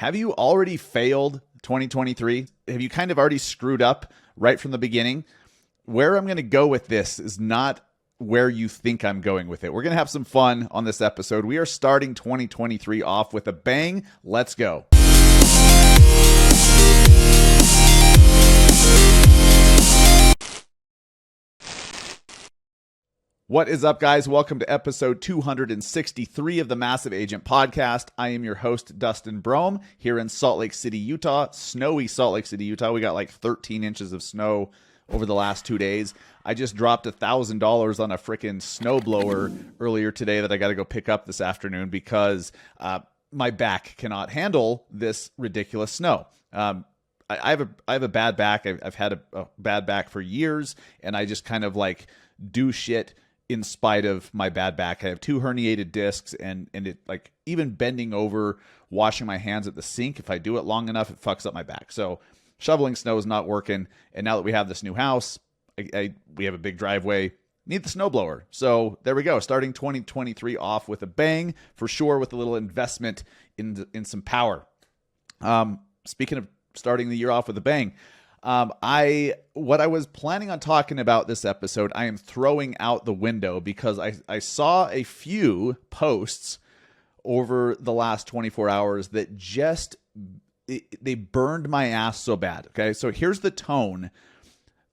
Have you already failed 2023? Have you kind of already screwed up right from the beginning? Where I'm going to go with this is not where you think I'm going with it. We're going to have some fun on this episode. We are starting 2023 off with a bang. Let's go. What is up, guys? Welcome to episode 263 of the Massive Agent Podcast. I am your host, Dustin Brome, here in Salt Lake City, Utah. Snowy Salt Lake City, Utah. We got like 13 inches of snow over the last 2 days. I just dropped $1,000 on a freaking snowblower earlier today that I got to go pick up this afternoon because my back cannot handle this ridiculous snow. I have a bad back. I've had a bad back for years, and I just kind of like do shit in spite of my bad back. I have 2 herniated discs, and it, like, even bending over, washing my hands at the sink, if I do it long enough, it fucks up my back. So shoveling snow is not working. And now that we have this new house, we have a big driveway, need the snowblower. So there we go. Starting 2023 off with a bang, for sure, with a little investment in some power. Speaking of starting the year off with a bang, what I was planning on talking about this episode, I am throwing out the window because I saw a few posts over the last 24 hours that just, they burned my ass so bad. Okay. So here's the tone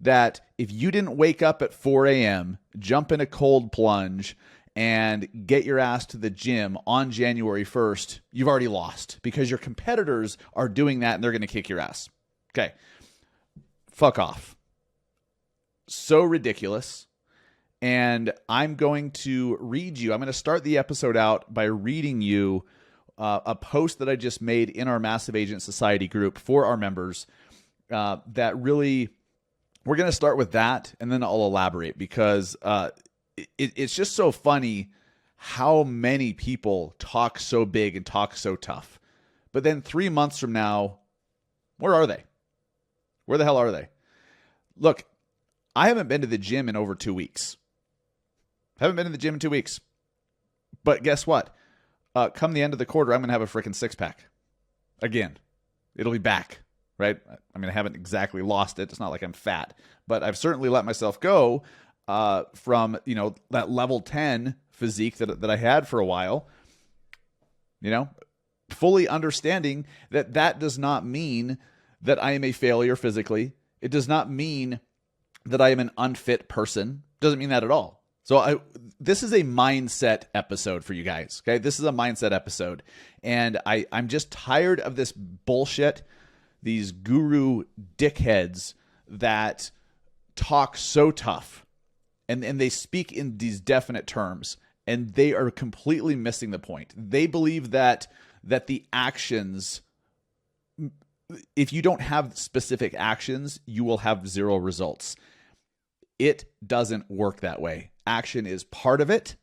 that if you didn't wake up at 4 a.m., jump in a cold plunge and get your ass to the gym on January 1st, you've already lost because your competitors are doing that and they're going to kick your ass. Okay. Fuck off. So ridiculous. And I'm going to read you. I'm going to start the episode out by reading you a post that I just made in our Massive Agent Society group for our members that really, we're going to start with that, and then I'll elaborate because it's just so funny how many people talk so big and talk so tough. But then 3 months from now, where are they? Where the hell are they? Look, I haven't been to the gym in over 2 weeks. Haven't been to the gym in 2 weeks. But guess what? Come the end of the quarter, I'm going to have a freaking six-pack. Again. It'll be back, right? I mean, I haven't exactly lost it. It's not like I'm fat. But I've certainly let myself go from, that level 10 physique that I had for a while. Fully understanding that does not mean that I am a failure physically. It does not mean that I am an unfit person. Doesn't mean that at all. So this is a mindset episode for you guys. Okay, this is a mindset episode, and I'm just tired of this bullshit. These guru dickheads that talk so tough, and they speak in these definite terms, and they are completely missing the point. They believe that the actions, if you don't have specific actions, you will have zero results. It doesn't work that way. Action is part of it.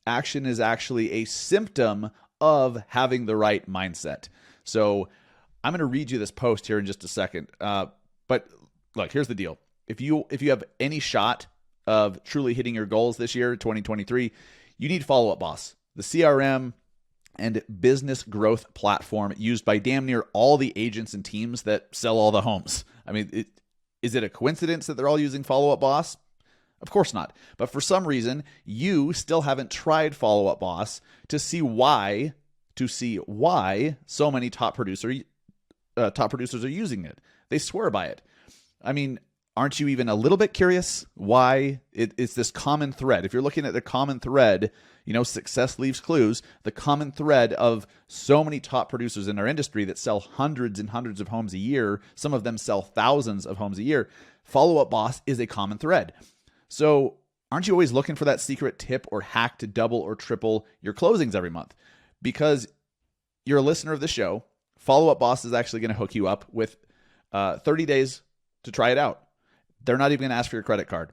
Action is actually a symptom of having the right mindset. So I'm going to read you this post here in just a second. But look, here's the deal. If you have any shot of truly hitting your goals this year, 2023, you need Follow Up Boss, the CRM and business growth platform used by damn near all the agents and teams that sell all the homes. I mean, is it a coincidence that they're all using Follow Up Boss? Of course not. But for some reason, you still haven't tried Follow Up Boss to see why so many top producers are using it. They swear by it. I mean, aren't you even a little bit curious why it's this common thread? If you're looking at the common thread, success leaves clues, the common thread of so many top producers in our industry that sell hundreds and hundreds of homes a year, some of them sell thousands of homes a year, Follow Up Boss is a common thread. So aren't you always looking for that secret tip or hack to double or triple your closings every month? Because you're a listener of the show, Follow Up Boss is actually going to hook you up with 30 days to try it out. They're not even going to ask for your credit card.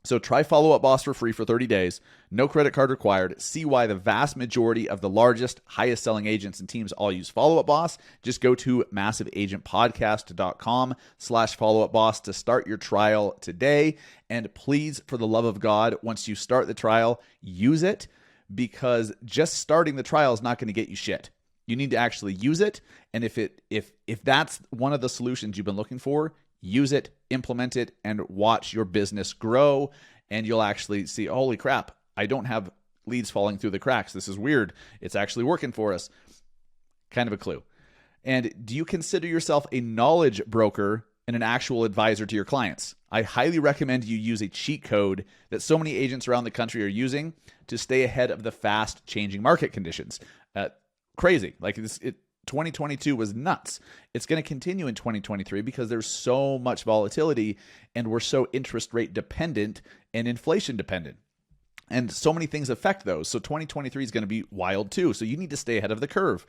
So try Follow Up Boss for free for 30 days. No credit card required. See why the vast majority of the largest, highest selling agents and teams all use Follow Up Boss. Just go to massiveagentpodcast.com/Follow Up Boss to start your trial today. And please, for the love of God, once you start the trial, use it, because just starting the trial is not going to get you shit. You need to actually use it. And if that's one of the solutions you've been looking for, use it, implement it, and watch your business grow. And you'll actually see, holy crap, I don't have leads falling through the cracks. This is weird. It's actually working for us. Kind of a clue. And do you consider yourself a knowledge broker and an actual advisor to your clients? I highly recommend you use a cheat code that so many agents around the country are using to stay ahead of the fast changing market conditions. Crazy. 2022 was nuts. It's going to continue in 2023 because there's so much volatility and we're so interest rate dependent and inflation dependent. And so many things affect those. So 2023 is going to be wild too. So you need to stay ahead of the curve.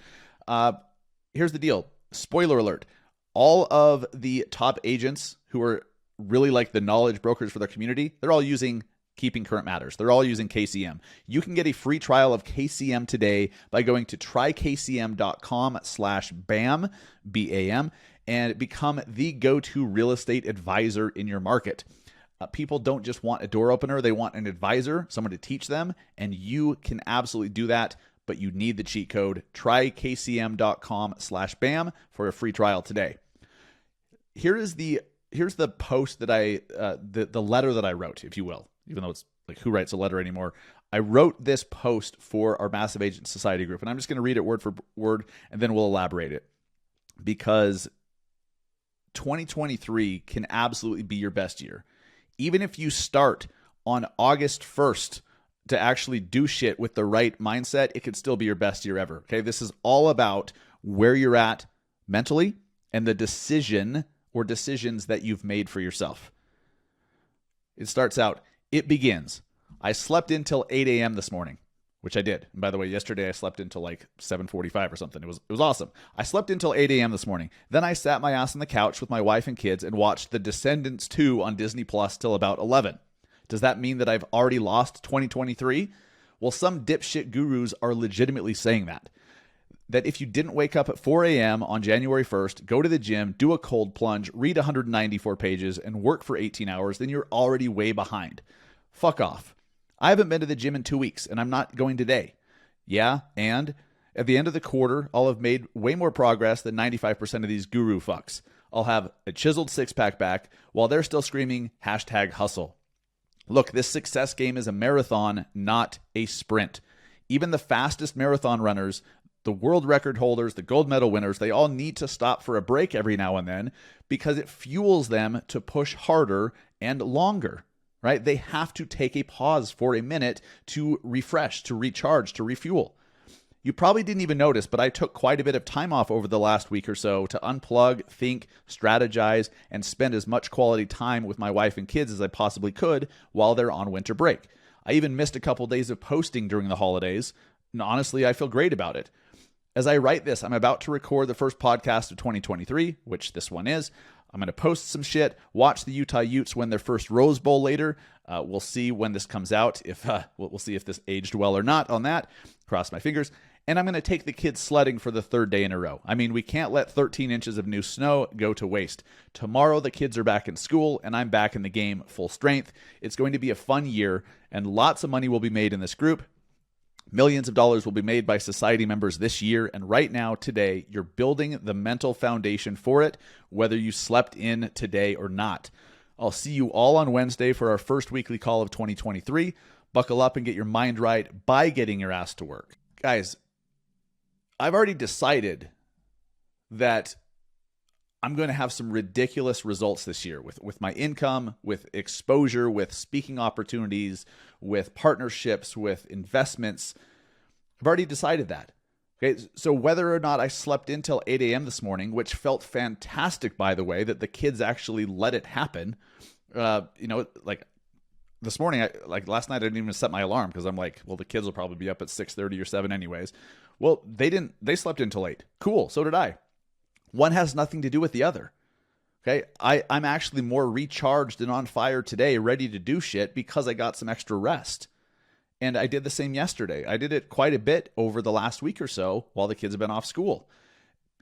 Here's the deal. Spoiler alert. All of the top agents who are really like the knowledge brokers for their community, they're all using Keeping Current Matters. They're all using KCM. You can get a free trial of KCM today by going to trykcm.com/BAM, B-A-M, and become the go-to real estate advisor in your market. People don't just want a door opener. They want an advisor, someone to teach them, and you can absolutely do that, but you need the cheat code. trykcm.com/BAM for a free trial today. Here's the post that the letter that I wrote, if you will, even though it's like who writes a letter anymore. I wrote this post for our Massive Agent Society group, and I'm just going to read it word for word, and then we'll elaborate it, because 2023 can absolutely be your best year. Even if you start on August 1st to actually do shit with the right mindset, it could still be your best year ever. Okay, this is all about where you're at mentally and the decision or decisions that you've made for yourself. It starts out, it begins. I slept in till 8 a.m. this morning, which I did. And by the way, yesterday I slept until like 7:45 or something. It was awesome. I slept until 8 a.m. this morning. Then I sat my ass on the couch with my wife and kids and watched The Descendants 2 on Disney Plus till about 11. Does that mean that I've already lost 2023? Well, some dipshit gurus are legitimately saying that if you didn't wake up at 4 a.m. on January 1st, go to the gym, do a cold plunge, read 194 pages, and work for 18 hours, then you're already way behind. Fuck off. I haven't been to the gym in 2 weeks, and I'm not going today. Yeah, and at the end of the quarter, I'll have made way more progress than 95% of these guru fucks. I'll have a chiseled six-pack back while they're still screaming #hustle. Look, this success game is a marathon, not a sprint. Even the fastest marathon runners, the world record holders, the gold medal winners, they all need to stop for a break every now and then because it fuels them to push harder and longer, right? They have to take a pause for a minute to refresh, to recharge, to refuel. You probably didn't even notice, but I took quite a bit of time off over the last week or so to unplug, think, strategize, and spend as much quality time with my wife and kids as I possibly could while they're on winter break. I even missed a couple days of posting during the holidays, and honestly, I feel great about it. As I write this, I'm about to record the first podcast of 2023, which this one is. I'm going to post some shit, watch the Utah Utes win their first Rose Bowl later. We'll see when this comes out. We'll see if this aged well or not on that. Cross my fingers. And I'm going to take the kids sledding for the third day in a row. I mean, we can't let 13 inches of new snow go to waste. Tomorrow, the kids are back in school, and I'm back in the game full strength. It's going to be a fun year, and lots of money will be made in this group. Millions of dollars will be made by society members this year, and right now, today, you're building the mental foundation for it, whether you slept in today or not. I'll see you all on Wednesday for our first weekly call of 2023. Buckle up and get your mind right by getting your ass to work. Guys, I've already decided that I'm going to have some ridiculous results this year with my income, with exposure, with speaking opportunities, with partnerships, with investments. I've already decided that. Okay, so whether or not I slept in till 8 a.m. this morning, which felt fantastic, by the way, that the kids actually let it happen. Like this morning, last night, I didn't even set my alarm because I'm like, well, the kids will probably be up at 6:30 or 7 anyways. Well, they didn't. They slept in till 8. Cool. So did I. One has nothing to do with the other. Okay, I'm actually more recharged and on fire today, ready to do shit because I got some extra rest. And I did the same yesterday. I did it quite a bit over the last week or so while the kids have been off school.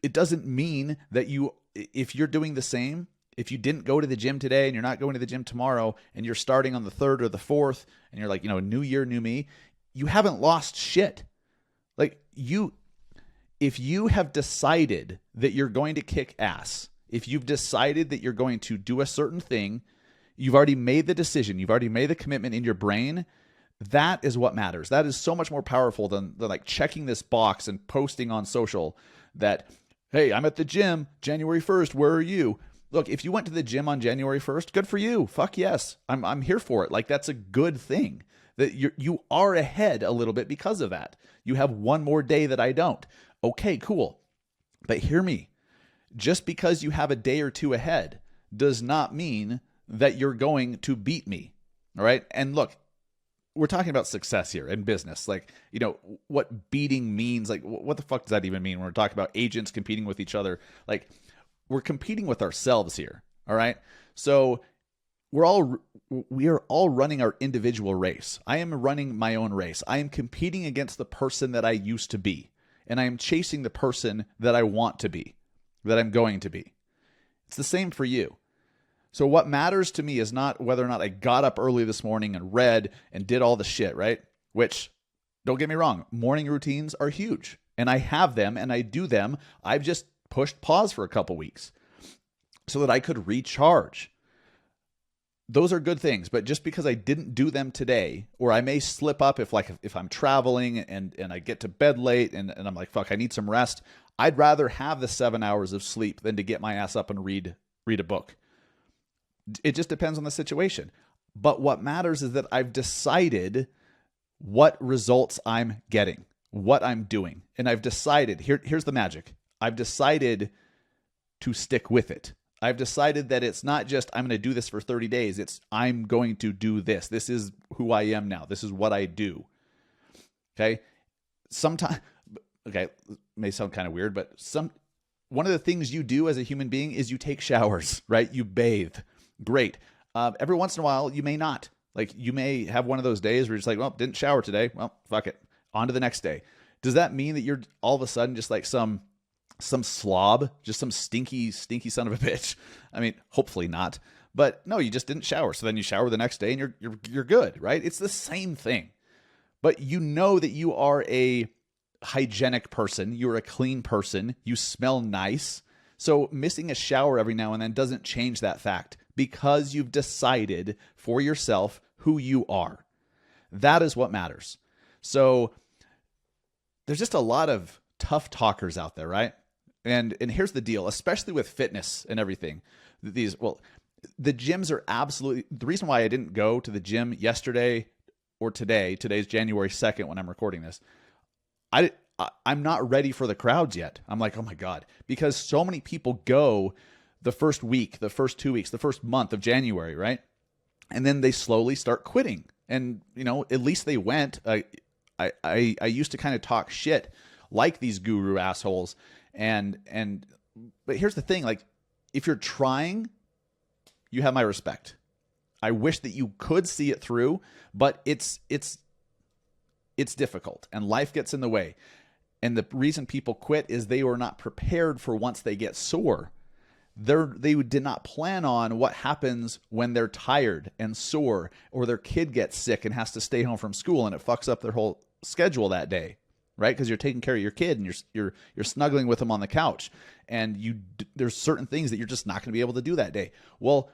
It doesn't mean that if you're doing the same, if you didn't go to the gym today and you're not going to the gym tomorrow and you're starting on the 3rd or the 4th and you're like, new year, new me, you haven't lost shit. Like if you have decided that you're going to kick ass, if you've decided that you're going to do a certain thing, you've already made the decision, you've already made the commitment in your brain, that is what matters. That is so much more powerful than like checking this box and posting on social that, hey, I'm at the gym January 1st, where are you? Look, if you went to the gym on January 1st, good for you. Fuck yes. I'm here for it. Like, that's a good thing. That you are ahead a little bit because of that. You have one more day that I don't. Okay, cool. But hear me. Just because you have a day or two ahead does not mean that you're going to beat me. All right? And look, we're talking about success here in business. Like, what beating means. Like, what the fuck does that even mean when we're talking about agents competing with each other? Like, we're competing with ourselves here. All right? So we are all running our individual race. I am running my own race. I am competing against the person that I used to be. And I am chasing the person that I want to be, that I'm going to be. It's the same for you. So what matters to me is not whether or not I got up early this morning and read and did all the shit, right? Which, don't get me wrong, morning routines are huge. And I have them and I do them. I've just pushed pause for a couple weeks so that I could recharge. Those are good things, but just because I didn't do them today, or I may slip up if I'm traveling and I get to bed late and I'm like, fuck, I need some rest, I'd rather have the 7 hours of sleep than to get my ass up and read a book. It just depends on the situation. But what matters is that I've decided what results I'm getting, what I'm doing. And I've decided, here's the magic. I've decided to stick with it. I've decided that it's not just I'm going to do this for 30 days. It's I'm going to do this. This is who I am now. This is what I do. Okay? Okay, it may sound kind of weird, but one of the things you do as a human being is you take showers, right? You bathe. Great. Every once in a while, you may not. Like, you may have one of those days where you're just like, well, didn't shower today. Well, fuck it. On to the next day. Does that mean that you're all of a sudden just like some slob, just some stinky son of a bitch? I mean, hopefully not. But no, you just didn't shower. So then you shower the next day and you're good, right? It's the same thing. But you know that you are a hygienic person. You're a clean person. You smell nice. So missing a shower every now and then doesn't change that fact because you've decided for yourself who you are. That is what matters. So there's just a lot of tough talkers out there, right? And here's the deal, especially with fitness and everything. The gyms are absolutely, the reason why I didn't go to the gym yesterday or today's January 2nd when I'm recording this, I'm not ready for the crowds yet. I'm like, oh my God, because so many people go the first week, the first 2 weeks, the first month of January, right? And then they slowly start quitting. And, at least they went. I used to kind of talk shit like these guru assholes. But here's the thing, like, if you're trying, you have my respect. I wish that you could see it through, but it's difficult and life gets in the way. And the reason people quit is they were not prepared for once they get sore. They did not plan on what happens when they're tired and sore, or their kid gets sick and has to stay home from school and it fucks up their whole schedule that day, right? Because you're taking care of your kid and you're snuggling with them on the couch, and there's certain things that you're just not going to be able to do that day. Well,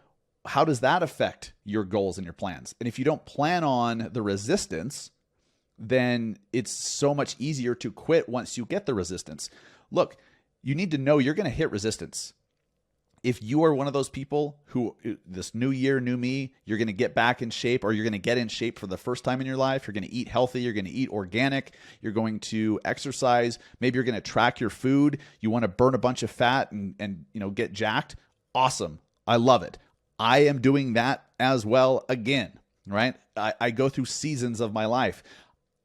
how does that affect your goals and your plans? And if you don't plan on the resistance, then it's so much easier to quit once you get the resistance. Look, you need to know you're going to hit resistance. If you are one of those people who, this new year, new me, you're going to get back in shape, or you're going to get in shape for the first time in your life, you're going to eat healthy, you're going to eat organic, you're going to exercise, maybe you're going to track your food, you want to burn a bunch of fat and get jacked. Awesome. I love it. I am doing that as well again, right? I go through seasons of my life.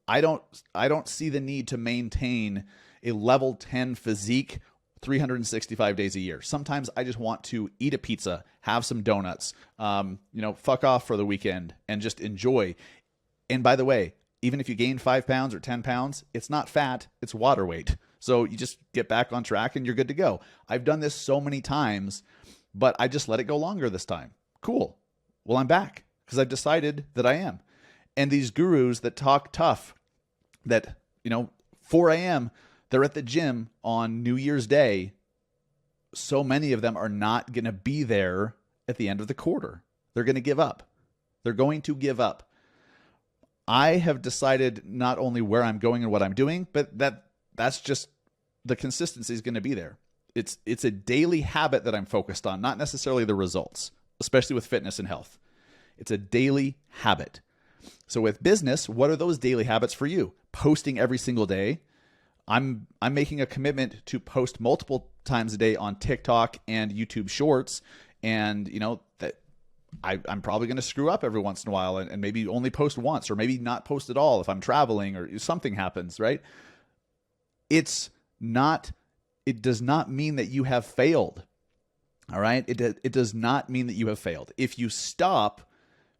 I don't see the need to maintain a level 10 physique 365 days a year. Sometimes I just want to eat a pizza, have some donuts, fuck off for the weekend and just enjoy. And by the way, even if you gain 5 pounds or 10 pounds, it's not fat, it's water weight. So you just get back on track and you're good to go. I've done this so many times, but I just let it go longer this time. Cool. Well, I'm back because I've decided that I am. And these gurus that talk tough, that, 4 a.m., They're at the gym on New Year's Day. So many of them are not going to be there at the end of the quarter. They're going to give up. They're going to give up. I have decided not only where I'm going and what I'm doing, but that's just the consistency is going to be there. It's a daily habit that I'm focused on, not necessarily the results, especially with fitness and health. It's a daily habit. So with business, what are those daily habits for you? Posting every single day. I'm making a commitment to post multiple times a day on TikTok and YouTube Shorts, and that I'm probably going to screw up every once in a while and maybe only post once or maybe not post at all if I'm traveling or something happens, right? It does not mean that you have failed. All right? It does not mean that you have failed. If you stop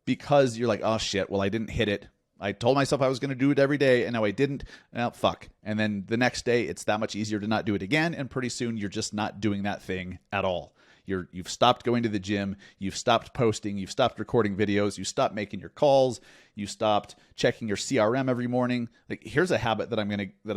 because you're like, oh shit, well, I didn't hit it. I told myself I was going to do it every day and now I didn't. Well, fuck. And then the next day it's that much easier to not do it again. And pretty soon you're just not doing that thing at all. You've stopped going to the gym. You've stopped posting. You've stopped recording videos. You stopped making your calls. You stopped checking your CRM every morning. Like, here's a habit that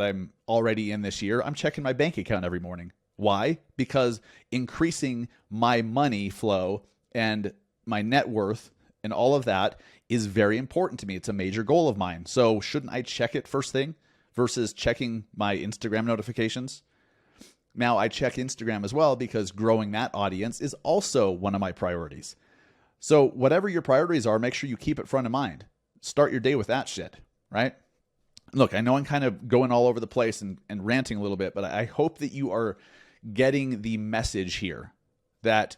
I'm already in this year. I'm checking my bank account every morning. Why? Because increasing my money flow and my net worth and all of that is very important to me. It's a major goal of mine. So shouldn't I check it first thing versus checking my Instagram notifications? Now, I check Instagram as well because growing that audience is also one of my priorities. So whatever your priorities are, make sure you keep it front of mind. Start your day with that shit, right? Look, I know I'm kind of going all over the place and ranting a little bit, but I hope that you are getting the message here that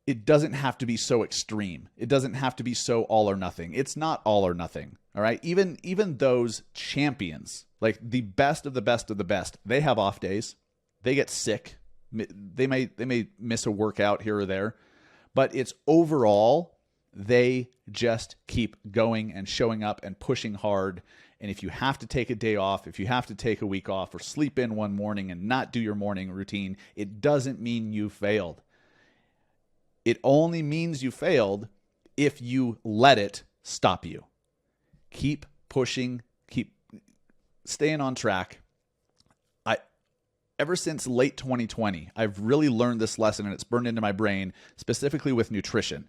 it doesn't have to be so extreme. It doesn't have to be so all or nothing. It's not all or nothing, all right? Even those champions, like the best of the best of the best, they have off days. They get sick. They may miss a workout here or there, but it's overall, they just keep going and showing up and pushing hard. And if you have to take a day off, if you have to take a week off or sleep in one morning and not do your morning routine, it doesn't mean you failed. It only means you failed if you let it stop you. Keep pushing, keep staying on track. Ever since late 2020, I've really learned this lesson, and it's burned into my brain, specifically with nutrition,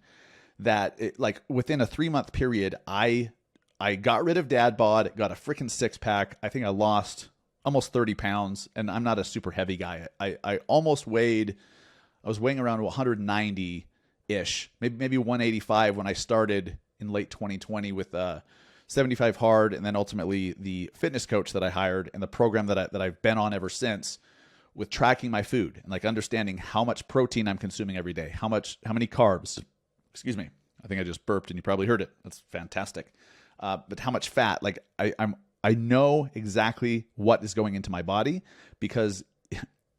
that within a 3-month period, I got rid of dad bod, got a freaking 6-pack. I think I lost almost 30 pounds, and I'm not a super heavy guy. I was weighing around 190-ish, maybe 185 when I started in late 2020 with 75 hard, and then ultimately the fitness coach that I hired and the program that I've been on ever since, with tracking my food and understanding how much protein I'm consuming every day, how many carbs. Excuse me, I think I just burped and you probably heard it. That's fantastic. But how much fat? I know exactly what is going into my body, because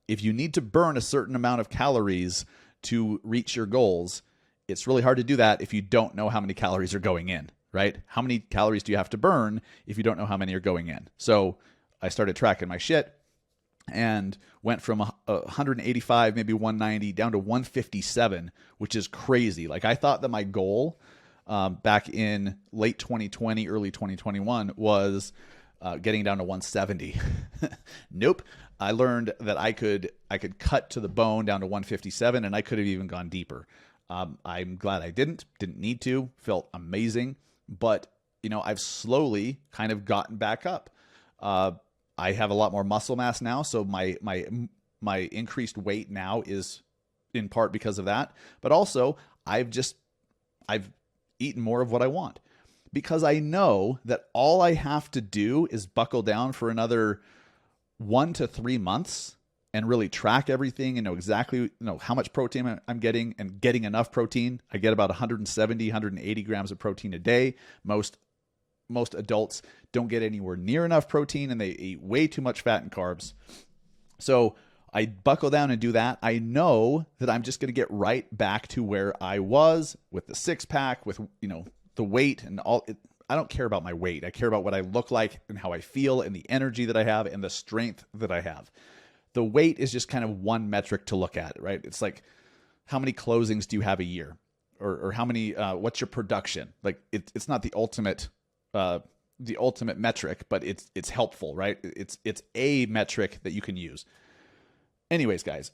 if you need to burn a certain amount of calories to reach your goals, it's really hard to do that if you don't know how many calories are going in, right? How many calories do you have to burn if you don't know how many are going in? So I started tracking my shit and went from 185, maybe 190 down to 157, which is crazy. I thought that my goal back in late 2020, early 2021 was getting down to 170. Nope. I learned that I could cut to the bone down to 157, and I could have even gone deeper. I'm glad I didn't need to, felt amazing, but I've slowly kind of gotten back up. I have a lot more muscle mass now, so my increased weight now is in part because of that, but also I've eaten more of what I want, because I know that all I have to do is buckle down for another 1 to 3 months and really track everything and know exactly how much protein I'm getting, and getting enough protein. I get about 170, 180 grams of protein a day. Most adults don't get anywhere near enough protein, and they eat way too much fat and carbs. So I buckle down and do that. I know that I'm just going to get right back to where I was with the 6-pack, with the weight and all. I don't care about my weight. I care about what I look like and how I feel and the energy that I have and the strength that I have. The weight is just kind of one metric to look at, right? It's like, how many closings do you have a year, or how many? What's your production? It's not the ultimate the ultimate metric, but it's helpful, right? It's a metric that you can use. Anyways, guys,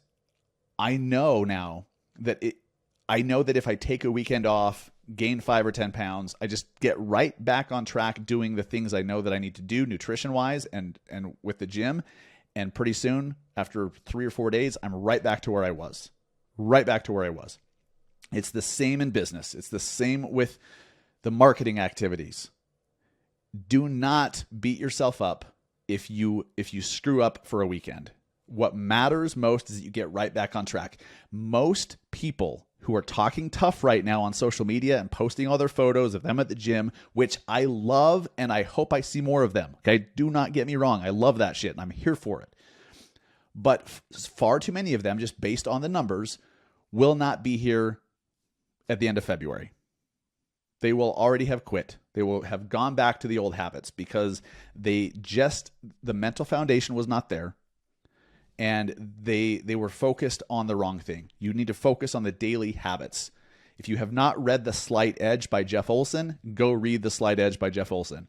I know now that if I take a weekend off, gain 5 or 10 pounds, I just get right back on track doing the things I know that I need to do nutrition wise and with the gym. And pretty soon, after 3 or 4 days, I'm right back to where I was. Right back to where I was. It's the same in business. It's the same with the marketing activities. Do not beat yourself up if you screw up for a weekend. What matters most is that you get right back on track. Most people who are talking tough right now on social media and posting all their photos of them at the gym, which I love and I hope I see more of them. Okay, do not get me wrong. I love that shit and I'm here for it. But far too many of them, just based on the numbers, will not be here at the end of February. They will already have quit. They will have gone back to the old habits because the mental foundation was not there. And they were focused on the wrong thing. You need to focus on the daily habits. If you have not read The Slight Edge by Jeff Olson, go read The Slight Edge by Jeff Olson.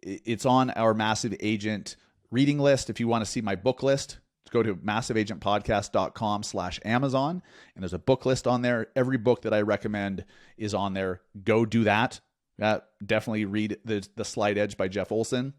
It's on our Massive Agent reading list. If you want to see my book list, go to massiveagentpodcast.com/Amazon, and there's a book list on there. Every book that I recommend is on there. Go do that. Definitely read the Slight Edge by Jeff Olson.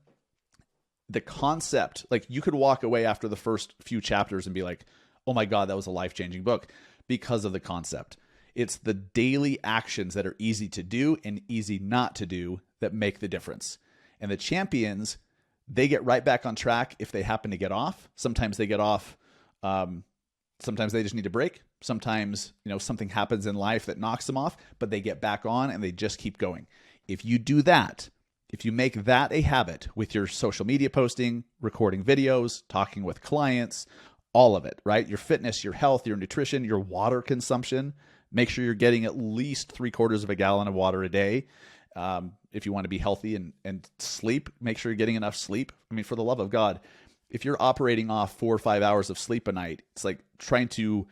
The concept, like you could walk away after the first few chapters and be like, oh my God, that was a life-changing book because of the concept. It's the daily actions that are easy to do and easy not to do that make the difference. And the champions, they get right back on track if they happen to get off. Sometimes they get off. Sometimes they just need a break. Sometimes, something happens in life that knocks them off, but they get back on and they just keep going. If you do that, if you make that a habit with your social media posting, recording videos, talking with clients, all of it, right? Your fitness, your health, your nutrition, your water consumption, make sure you're getting at least 3/4 of a gallon of water a day. If you want to be healthy and sleep, make sure you're getting enough sleep. I mean, for the love of God, if you're operating off 4 or 5 hours of sleep a night, it's like trying to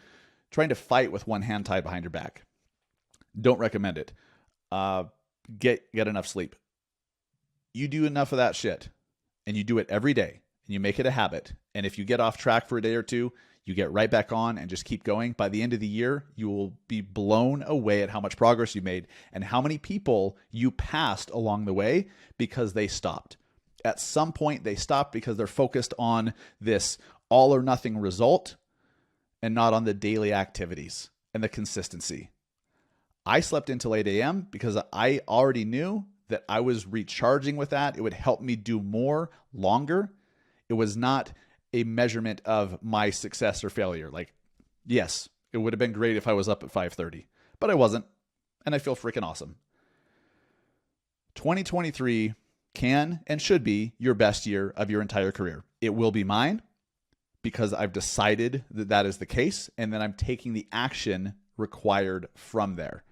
fight with one hand tied behind your back. Don't recommend it. Get enough sleep. You do enough of that shit and you do it every day and you make it a habit. And if you get off track for a day or two, you get right back on and just keep going. By the end of the year, you will be blown away at how much progress you made and how many people you passed along the way because they stopped. At some point, they stopped because they're focused on this all or nothing result and not on the daily activities and the consistency. I slept until 8 a.m. because I already knew that I was recharging with that. It would help me do more longer. It was not a measurement of my success or failure. Like, yes, it would have been great if I was up at 5:30, but I wasn't. And I feel freaking awesome. 2023 can and should be your best year of your entire career. It will be mine because I've decided that that is the case. And then I'm taking the action required from there.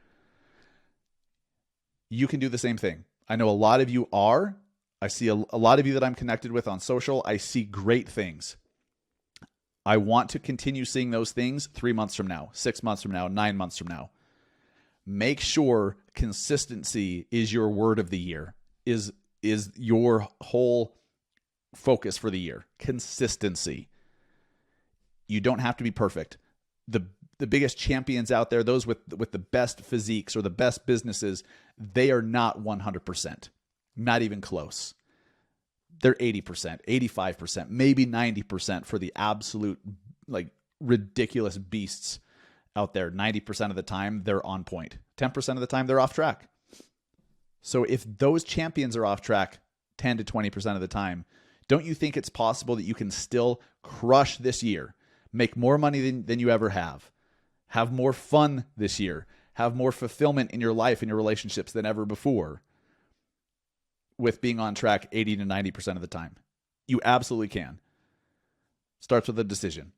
You can do the same thing. I know a lot of you are. I see a lot of you that I'm connected with on social. I see great things. I want to continue seeing those things 3 months from now, 6 months from now, 9 months from now. Make sure consistency is your word of the year, is your whole focus for the year. Consistency. You don't have to be perfect. The biggest champions out there, those with the best physiques or the best businesses, they are not 100%, not even close. They're 80%, 85%, maybe 90% for the absolute ridiculous beasts out there. 90% of the time, they're on point. 10% of the time, they're off track. So if those champions are off track 10 to 20% of the time, don't you think it's possible that you can still crush this year, make more money than you ever have more fun this year, have more fulfillment in your life and your relationships than ever before with being on track 80 to 90% of the time? You absolutely can. Starts with a decision.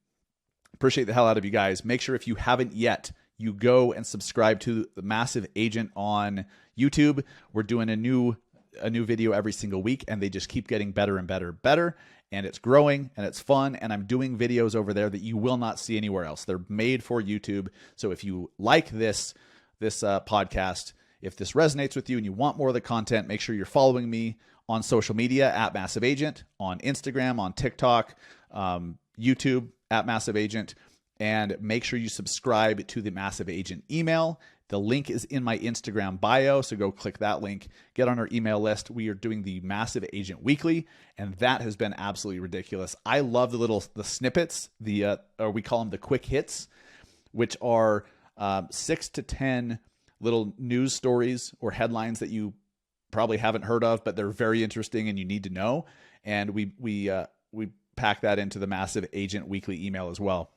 Appreciate the hell out of you guys. Make sure if you haven't yet, you go and subscribe to the Massive Agent on YouTube. We're doing a new video every single week, and they just keep getting better and better and better. And it's growing and it's fun. And I'm doing videos over there that you will not see anywhere else. They're made for YouTube. So if you like this podcast, if this resonates with you and you want more of the content, make sure you're following me on social media at Massive Agent, on Instagram, on TikTok, YouTube at Massive Agent, and make sure you subscribe to the Massive Agent email. The link is in my Instagram bio, so go click that link. Get on our email list. We are doing the Massive Agent Weekly, and that has been absolutely ridiculous. I love the snippets, or we call them the quick hits, which are 6 to 10 little news stories or headlines that you probably haven't heard of, but they're very interesting and you need to know. And we pack that into the Massive Agent Weekly email as well.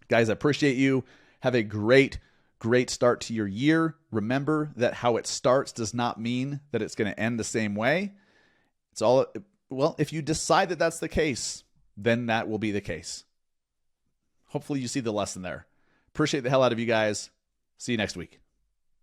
Guys, I appreciate you. Have a great start to your year. Remember that how it starts does not mean that it's going to end the same way. Well, if you decide that that's the case, then that will be the case. Hopefully you see the lesson there. Appreciate the hell out of you guys. See you next week.